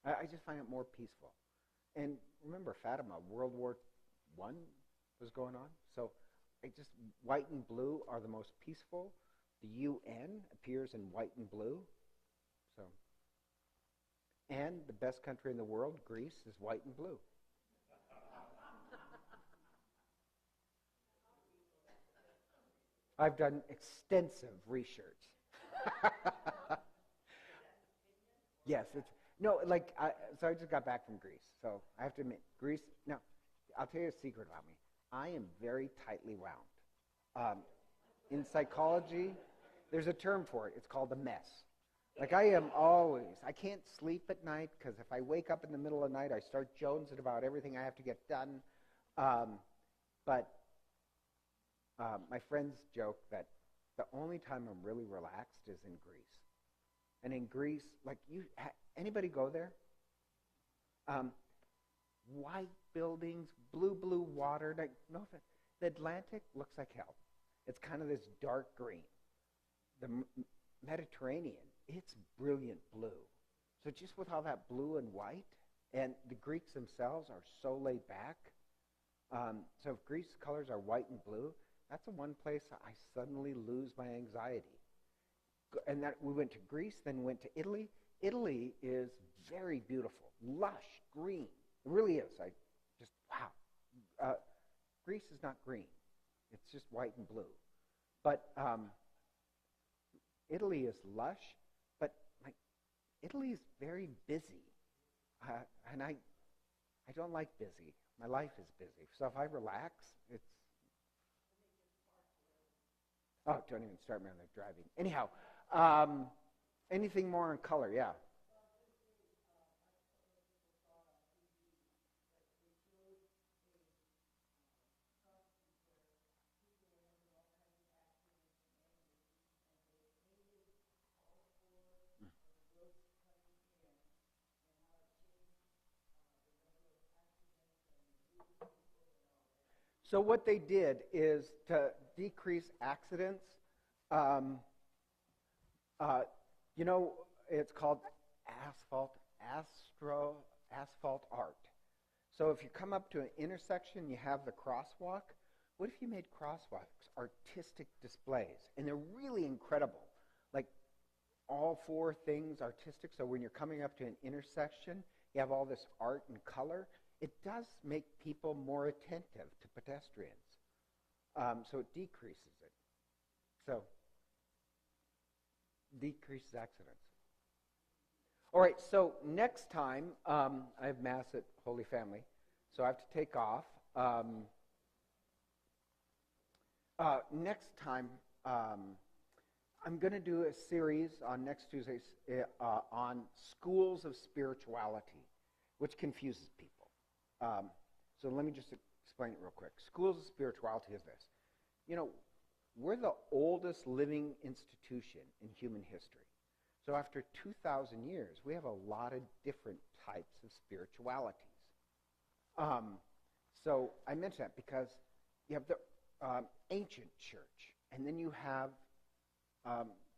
I just find it more peaceful. And remember, Fatima, World War I was going on. So white and blue are the most peaceful. The UN appears in white and blue. So, and the best country in the world, Greece, is white and blue. I've done extensive research. Yes, so I just got back from Greece. So I have to admit, Greece, now, I'll tell you a secret about me. I am very tightly wound. In psychology, there's a term for it. It's called a mess. Like I can't sleep at night because if I wake up in the middle of the night, I start jonesing about everything I have to get done. But my friends joke that the only time I'm really relaxed is in Greece. And in Greece, like anybody go there? White buildings, blue water. The Atlantic looks like hell. It's kind of this dark green. The Mediterranean, it's brilliant blue. So just with all that blue and white, and the Greeks themselves are so laid back. So if Greece colors are white and blue, that's the one place I suddenly lose my anxiety. And that we went to Greece, then went to Italy. Italy is very beautiful, lush, green. It really is. Wow. Greece is not green. It's just white and blue. But Italy is lush, but like Italy is very busy, and I don't like busy. My life is busy, so if I relax, it's don't even start me on the driving. Anyhow, anything more in color? Yeah. So what they did is to decrease accidents. Um, uh, you know, it's called asphalt art. So if you come up to an intersection, you have the crosswalk. What if you made crosswalks artistic displays? And they're really incredible. Like all four things artistic. So when you're coming up to an intersection, you have all this art and color. It does make people more attentive to pedestrians. So it decreases it. So decreases accidents. All right, so next time, I have Mass at Holy Family, so I have to take off. Next time, I'm going to do a series on next Tuesdays on schools of spirituality, which confuses people. So let me just explain it real quick. Schools of spirituality is this. You know, we're the oldest living institution in human history. So after 2,000 years, we have a lot of different types of spiritualities. So I mention that because you have the ancient church, and then you have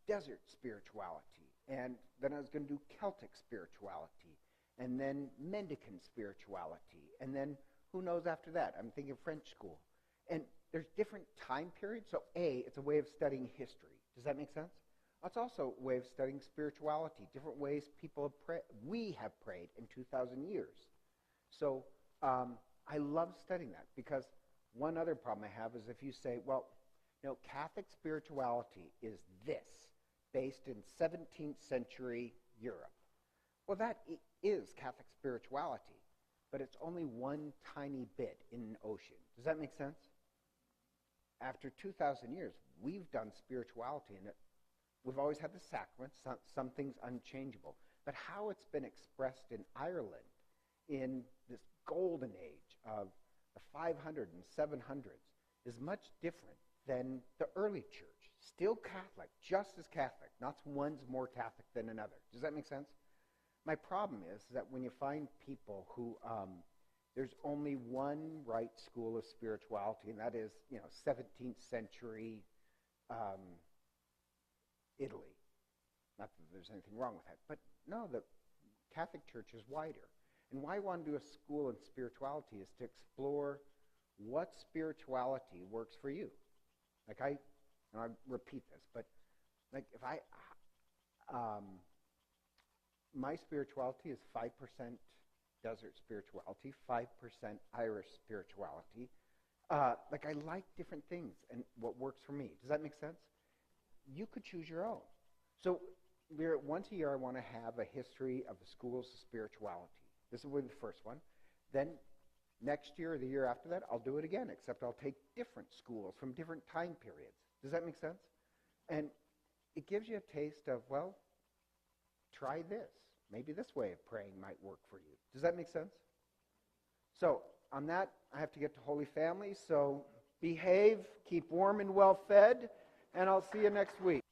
desert spirituality, and then I was going to do Celtic spirituality, and then mendicant spirituality, and then who knows after that? I'm thinking French school. And there's different time periods. So it's a way of studying history. Does that make sense? It's also a way of studying spirituality, different ways people have prayed. We have prayed in 2,000 years. So I love studying that because one other problem I have is if you say, well, Catholic spirituality is this, based in 17th century Europe. Well, that is Catholic spirituality, but it's only one tiny bit in an ocean. Does that make sense? After 2,000 years, we've done spirituality, and we've always had the sacraments, some things unchangeable. But how it's been expressed in Ireland in this golden age of the 500s and 700s is much different than the early church. Still Catholic, just as Catholic. Not one's more Catholic than another. Does that make sense? My problem is that when you find people who, there's only one right school of spirituality, and that is, 17th century Italy. Not that there's anything wrong with that, but no, the Catholic Church is wider. And why I want to do a school in spirituality is to explore what spirituality works for you. Like I repeat this, but like if my spirituality is 5% desert spirituality, 5% Irish spirituality. Like I like different things and what works for me. Does that make sense? You could choose your own. So once a year I want to have a history of the schools of spirituality. This will be the first one. Then next year or the year after that, I'll do it again, except I'll take different schools from different time periods. Does that make sense? And it gives you a taste of, well, try this. Maybe this way of praying might work for you. Does that make sense? So on that, I have to get to Holy Family. So behave, keep warm and well fed, and I'll see you next week.